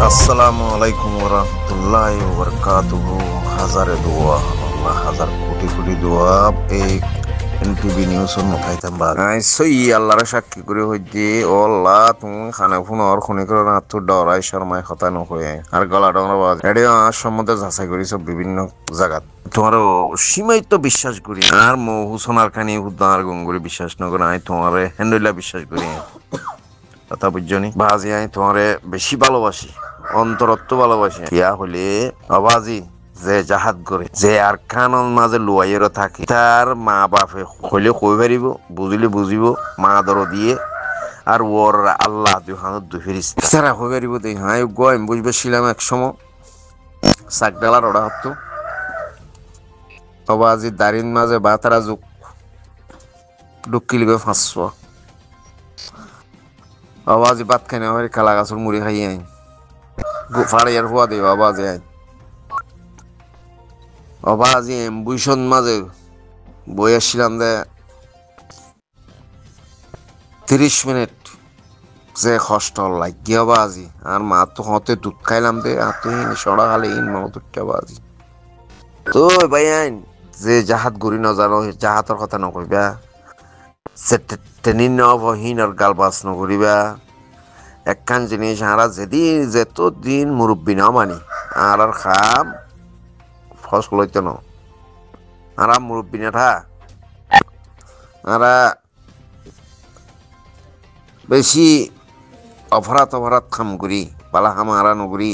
আসসালামু আলাইকুম ওরহমতুল্লাহি ওয়াবারাকাতুহু। হাজারে দোয়া, আল্লাহ হাজার কোটি কোটি দোয়া। এই এনটিভি নিউজের মুখাইতাম বা সই আল্লাহর সাক্ষী করে হইতে ও আল্লাহ তুমি খানা ফোন আর খুনি করে না তোর ডরাই শর্মায় কথা নকয়ে আর গলা ডংরা বাজ এডিও আর সম্বন্ধে যাচাই করিস বিভিন্ন জায়গাত তোমারও সীমায়িত বিশ্বাস করি আর হুসনার খানি হুদ্দার গঙ্গুরি বিশ্বাস নকরে আই তোমার হ্যান্ডুল্লা বিশ্বাস করি কথা বুঝছনি বাজি আমি তোমারে বেশি ভালোবাসি, অন্তরত্ব ভালোবাসি। ইয়া হলে আবাজি যে জাহাজ করে যে আর কানন মাঝে লুয়াইয়েরও থাকে তার মা বাপে হইলে কই পারিব, বুঝিলে বুঝিব মা দর দিয়ে আর ওর আল্লাহ দুহানত দুফেরিস তারা হয়ে পারিব দেই হাই গয় বুঝবে ছিলাম এক সময় সাকডালার ওরা হতো আবাজি দারিন মাঝে বাতারা যুগ ডুক্কিলিবে 500 আওয়াজ ভাত খাই না কালা গাছের মুড়ি খাই আইন ফাড়িয়ার ফুয়া দেব আওয়াজে আইন আওয়াজে এম্বুশন মাঝে বই আসছিলাম দে 30 মিনিট যে কষ্ট লাগি আওয়াজি আর মা তো হতে দুধ খাইলাম দে আর তুই সড়া খালে ইন মা দুধটা আওয়াজি তো ভাই আইন যে জাহাজ ঘুরি নজানো জাহাজের কথা নকইবা ট্রেনিং নহীন আর গাল বাস নকরিবা একখান জিনিস আরা যেদিন যেতদিন মুরব্বী না মানি আর আর খাম ফসল হইতো না আরা মুরব্বী না থা আরা বেশি অপরাধ খাম করি পালা খাম আরা নগরি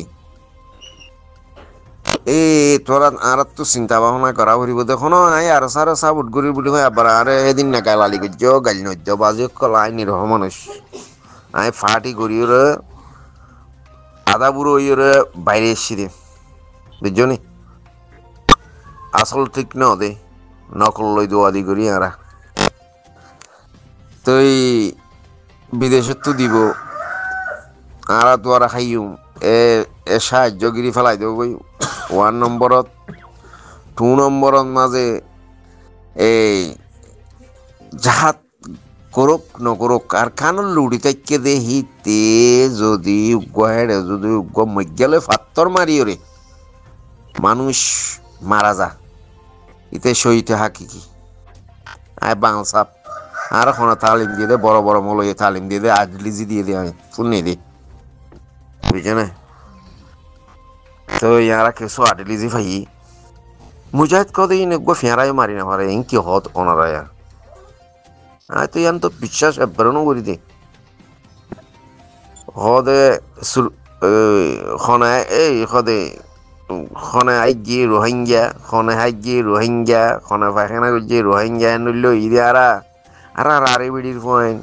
তোরা আর তো চিন্তা ভাবনা করা ফুরিব দেখো না আই আর সারা সাবুট করি বলি হয় আবার আরে এদিন না গালালি গজ্জ গালি নজ্জ বাজে কল আই নিরহ মানুষ আই ফাটি করি ওরে আদা বুড়ো ওরে বাইরে এসছি দে বুঝছো নি আসল ঠিক ন দে নকল লই দোয়াদি করি আরা তুই বিদেশত তো দিব আরা তো আর খাইম এ সাহায্যগিরি ফেলাই দেব বই 1 নম্বরত 2 নম্বরত মাঝে এই জাহাজ করুক নকরুক আর কানর লুড়ি তাইকে দে হিতে যদি হেড়ে যদি মজ্ঞালে ফাত্তর মারি ওরে মানুষ মারা যা ইতে সইতে হাকি কি আয় বাংলা সাপ আর এখন তালিম দিয়ে দে বড় বড় মলয়ে তালিম দিয়ে দে আজলিজি দিয়ে দে আমি শুনে দে বুঝছে না তো ইয়ারা কেসো আডলিজি ভাই মুজাহিদ কদিন ফেরাই মারি না পারে ইনকি হত ওনারায়া আয় তো ইয়ান তো বিশ্বাস বেরোনো করি দে হদে খনায় এই হদে খনে আইজি রোহিঙ্গা খনে হাইজি রোহিঙ্গা খনে পায়খানা করছি রোহিঙ্গা নইল ইদে আরা আরা রারে বিড়ির ফোয়াইন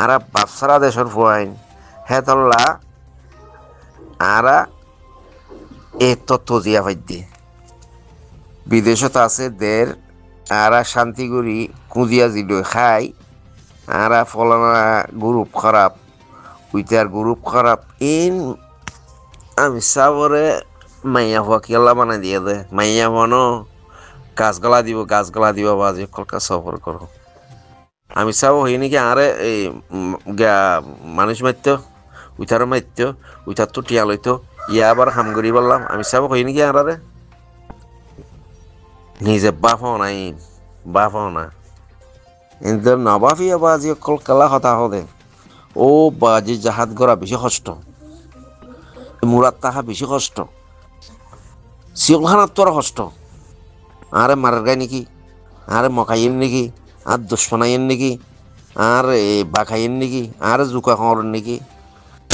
আরা বাপসারা দেশের ফোয়াইন হে তল্লা আরা এ তত্ত্ব দিয়া পাই দিয়ে বিদেশত আছে দের আরা শান্তি করি কুঁদিয়া জিল খাই আরা ফলানা গ্রুপ খারাপ উইটার গ্রুপ খারাপ ইন আমি সাবরে মাইয়া হওয়া কেলা বানাই দিয়ে দে মাইয়া হওয়ানো গাছগলা দিব বাজে কলকা সফর করো আমি চাব হই নাকি আরে এই মানুষ মারত উইটারও মারত উইটার তো টিয়া লইতো ইয়া আবার হাম করি বললাম আমি চাব হই নাকি আরে নিজে বাফও নাই বাফও না কিন্তু নবাফিয়া বাজি অকল কেলা কথা হদে ও বাজি জাহাজ গড়া বেশি কষ্ট মুরাত তাহা বেশি কষ্ট শিলখানার তোর কষ্ট আরে মারার গাই নাকি আরে মকাইয়েন নাকি আর দুশ্মনাইয়েন নাকি আর বাখাইয়েন নাকি আর জুকা খাওয়ার নাকি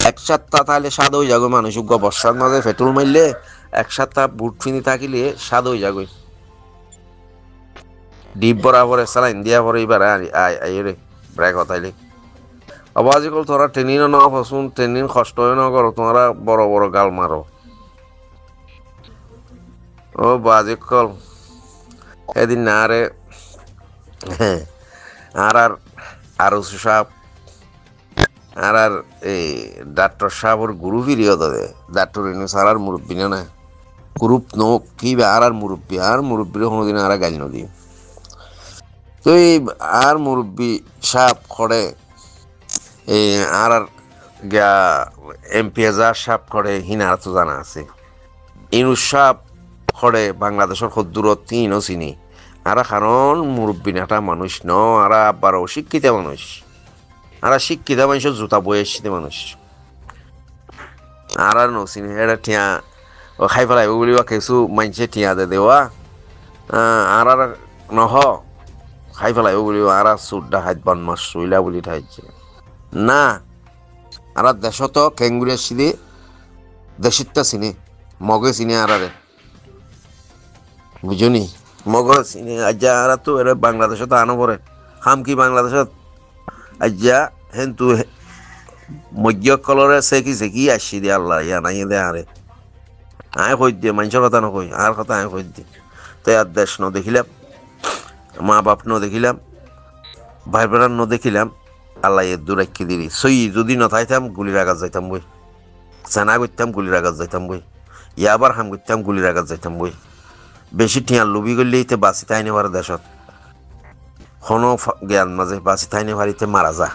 এক সপ্তাহ তাহলে স্বাদ হয়ে যাবে মানুষ বর্ষার মাঝে পেট্রোল মারলে এক সপ্তাহ বুট ফিনি থাকিলে স্বাদ হয়ে যাবে ডিপ বরাবর চালাইন দিয়া পরে এবার আইরে ব্রেক হতাইলে আবাজিকল তোরা ট্রেনিংও না ফসুন ট্রেনিং কষ্ট হয়ে না করো তোমরা বড় বড় গাল মারো ও বাজিকল এদিন না আরে আর সাহেব আর এই ডাক্তার সাহেবর গুরু ফিরিয়ে দে ডাক্তার ইনু সারার মুরব্বী না গ্রুপ নো কি আর মুরব্বীর কোনোদিন আর গাল নদী তো এই আর মুরব্বী সাপ খড়ে এই আর গিয়া এমপিএজা সাপ করে হিনার তো জানা আছে ইনুস সাপ করে বাংলাদেশের দূরত তিনও চিনি আর কারণ মুরব্বী নেতা মানুষ ন আর আবার অশিক্ষিত মানুষ আর শিক্ষিত মানুষের জুতা বয়ে এসছে মানুষ আর নচিনি এটা ঠিয়া খাই পেলাইব বুলি কিছু মানুষে ঠিয়া দে দেওয়া আর নহ খাই পেলাইব বুলি আর চুড্ডা হাত বান মাছ চইলা বুলি ঠাইছে না আর দেশত কেঙ্গুরিয়া সিদে দেশিতটা চিনি মগে চিনি আরে বুঝুনি মগে চিনি আজ্জা আর তো এর বাংলাদেশত আনো পরে খাম কি বাংলাদেশত আজ্জা হেন্তু মধ্য কলরে চেকি আসছি দে আল্লাহ ইয়া নাই দে আরে আয় কই দিয়ে মানুষের কথা নকই আর কথা আয় কই দিয়ে তো আর দেশ ন দেখিলাম মা বাপ ন দেখিলাম ভাই বেড়ার ন দেখিলাম আল্লাহ এর দূর রাখি দিলি সই যদি নথাইতাম গুলির আঘাত যাইতাম বই চেনা করতাম গুলির আঘাত যাইতাম বই ইয়াবার হাম করতাম গুলির আঘাত যাইতাম বই বেশি টিয়ার লুবি করলে ইতে বাঁচি থাইনে পারে দেশত কোনো জ্ঞান মাঝে বাঁচি থাইনে পারিতে মারা যা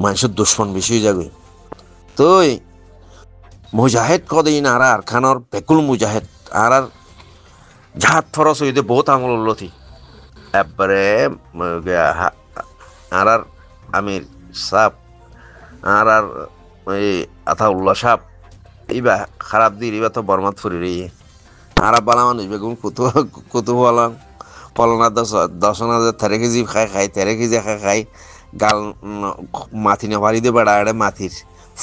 মানুষের দুশ্মন বেশি হয়ে যাবে তুই মুজাহিদ কদিন আর খানর বেকুল মুজাহিদ আর ঝাট ফরস হইতে বহুত আমল উল্লতি একবারে আর আমির সাপ আর এই আতাউল্লাহ সাপ এইবা খারাপ দিই এবার তো বরমাত ফুরি রে আর বালা মানুষ বেগুন কুতু বলাম পলনা দশনা তেরো কেজি খাই 13 কেজি খাই গাল মাথি না ভারি দিয়ে বেড়া এড়ে মাথির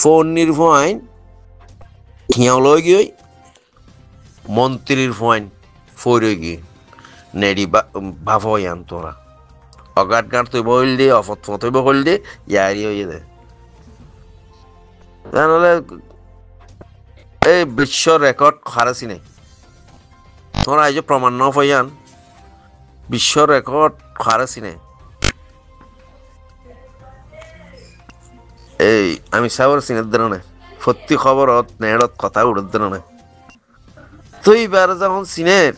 ফোন নির্ভয় হিয়াও লই গিয়ে মন্ত্রীর ফোন ফইরে গিয়ে নেড়ি ভাব হইয়ান তোরা অগাট গাট তুই বইল দে অফত ফতই বইল দে ইয়ারি হয়ে দে তাহলে এই বিশ্ব রেকর্ড খারাসি নেই তোরা এই যে প্রমাণ ন হইয়ান বিশ্ব রেকর্ড খারাসি নেই এই আমি সাবর সিনের ধরনের সত্যি খবরত নেড়ত কথা উড়ত ধরনের তো এইবার যখন সিনের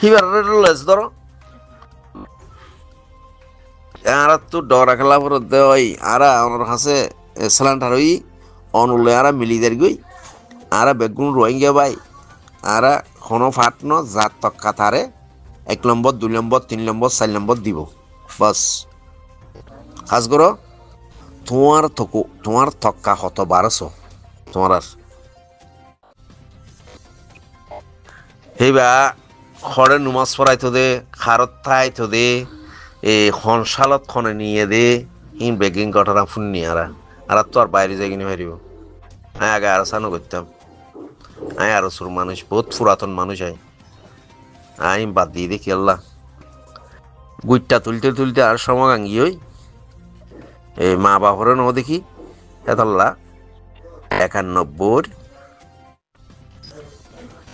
হিবার লেজ ধরো আর তো ডরা খেলা পরত দে ওই আর আমার কাছে সিলিন্ডার ওই অনুলে আর মিলিদের গই আর বেগুন রোহিঙ্গা ভাই আর কোনো ফাট ন জাত তক্কা তারে 1 নম্বর 2 নম্বর 3 নম্বর 4 নম্বর দিব বাস কাজ করো তোমার তক্কা কত 1200 তোমার আর সেইবা খড়ে নুমাজ পড়াইতো দে খারত থাইতো দে এই হনসালত খনে নিয়ে দে ইন বেগিং ঘটনা ফুন্নি আর তো আর বাইরে যাই কিনে পারিব আমি আগে আর সানো করতাম আমি আরো সুর মানুষ বহুত পুরাতন মানুষ আমি বাদ দিয়ে দেখি আল্লাহ গুইটা তুলতে আর সময় গাঙ্গি হই এই মা বাপরে ন দেখি এতল্লা 91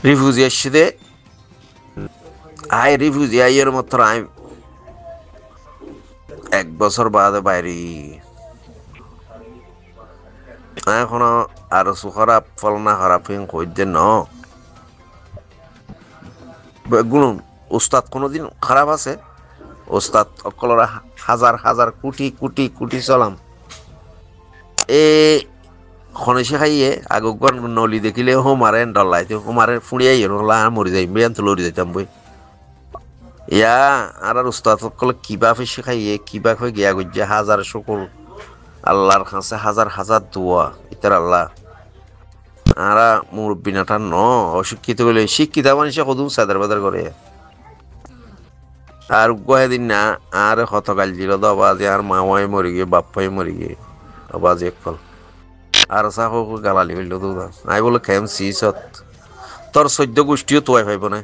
রিফিউজি আসছে দে রিফিউজি আইয়ের মাত্র আমি 1 বছর বাদে বাইরে এখনো আরো খারাপ ফলনা খারাপ কই দে ন গুণ উস্তাদ কোনোদিন খারাপ আছে ওস্তাদ অকলরা হাজার কোটি চলাম এ খনেসে খাইয়ে আগর নলি দেখিলে হোমারে ডলাইতে হোমারে ফুড়িয়াই হলা মরি যাই বেয়ান তো লড়ি যাইতাম বই ইয়া আর উস্তাদ সকলে কিবা ফেসে খাইয়ে কিবা হয়ে গিয়া গজ্জে হাজার শুকুর আল্লাহর কাছে হাজার দোয়া ইতার আল্লাহ আর মুরব্বী নাটার ন অশিক্ষিত বলে শিক্ষিত মানুষে কদু সাদার বাদার করে আর গহে দিন না আর হতকাল দিল বাজে আর মামাই মরি গিয়ে বাপ্পাই মরি গিয়ে বাজে একফল আর চাকো গালালি হইল দুদা আই বলে খেম সিসত তোর 14 গোষ্ঠীও তোয়াই পাইব না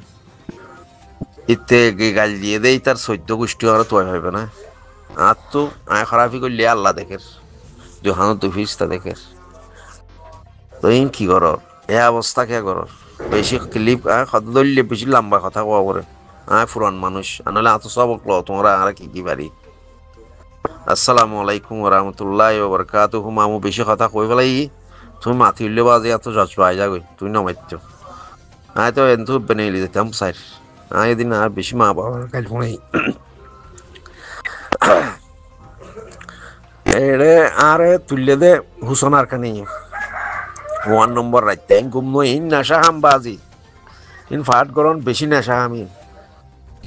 ইতে গাল দিয়ে দেই তার 14 গোষ্ঠী আর তোয়াই পাইব না আর তো আয় খারাপি করলে আল্লাহ দেখের যখন তুই ফিসটা দেখের তুই কি কর এ অবস্থা কে কর বেশি ক্লিপ কথা ধরলে বেশি লম্বা কথা কোয়া করে পুরান মানুষ আনলে এত সবক লো তোমরা আর কি পারি আসসালামু আলাইকুম ওরহমতুল্লাহ ওবরকাতুহু মামু বেশি কথা কই ফেলাই তুমি মাথি উঠলে বাজে এত জজবাই যাগই তুই নমাইত তো এন্তু বেনেলি যেতাম সাইড এদিন আর বেশি মা বাবার কাল ফোনাই এড়ে আরে তুললে দে হুসন আর খানি 1 নম্বর রাইতে ঘুম ইন নেশা হাম বাজি ইন ফাট গরম বেশি নেশা আমি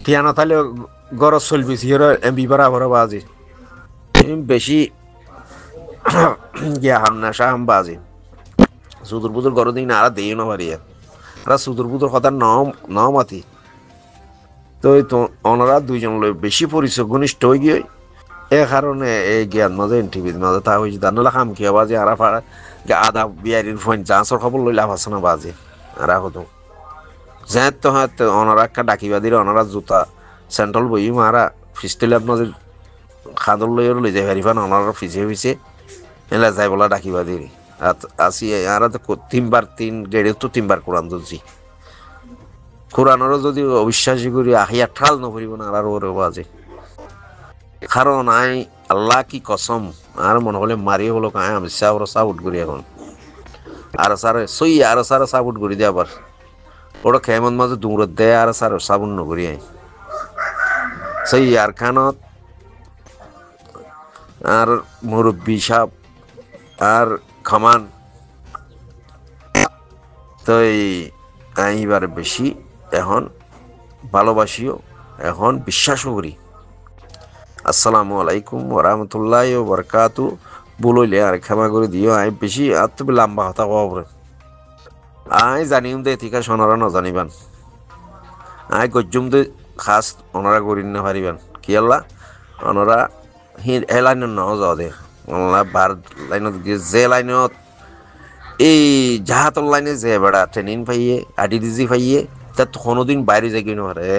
টিয়ানো তাহলে গরজ চলবি সিহর এমবি বারা ভরা বাজি বেশি গিয়া হাম নেশা হাম বাজি সুদূর বুদুর গরো দিন আর দেই না পারি আর সুদূর বুদুর কথা ন মাতি তো ওনারা দুইজন বেশি পরিচয় ঘনিষ্ঠ হয়ে গিয়ে এ কারণে এই জ্ঞান মাঝে টিভির মাঝে তা হয়েছে তার নাহলে খাম খেয়ে বাজে আর আধা বিয়ারির ফোন চান্সর খবর লইলে আফাস না বাজে আর হতো যেত তো হ্যাঁ ওনারা একটা ডাকিবা দিলে ওনারা জুতা সেন্ট্রাল বই মারা ফিস্টিলার মাঝে খাদর লই যাই হারিফান ওনারা ফিসে এলা যাই বলা ডাকিবা দিলি আসি আর তো 3 বার কোরআন ধরছি কোরআনেরও যদি অবিশ্বাসী করি আহিয়া ঠাল নকরিব না আর ওরে বাজে কারণ আই আল্লাহ কি কসম আর মনে হলে মারি হলো কায় আমি সাউট করি এখন আর স্যার আর স্যার সাউট করি দিয়ে আবার ওটা খেমন মাঝে দূরত দেয় আর স্যার সাবুন নকরি আই আর খানত আর মুরব্বী সাহ আর খামান তো এইবার বেশি এখন ভালোবাসিও এখন বিশ্বাসও করি আসসালামু আলাইকুম ওরহমতুল্লাহ বরকাতু বলইলে আর ক্ষমা করে দিও আই বেশি আর তুমি লম্বা হতা খবর আই জানিম দে ঠিক আছে ওনারা নজানিবান আই গজ্জুম দে খাস ওনারা করিন না পারিবান কি আল্লাহ ওনারা হে লাইনত ন যাও দে ওনারা বার লাইনত গিয়ে যে লাইনত এই জাহাতর লাইনে যে বেড়া ট্রেনিং পাইয়ে আডিডিজি পাইয়ে তা কোনোদিন বাইরে যাই কিনো রে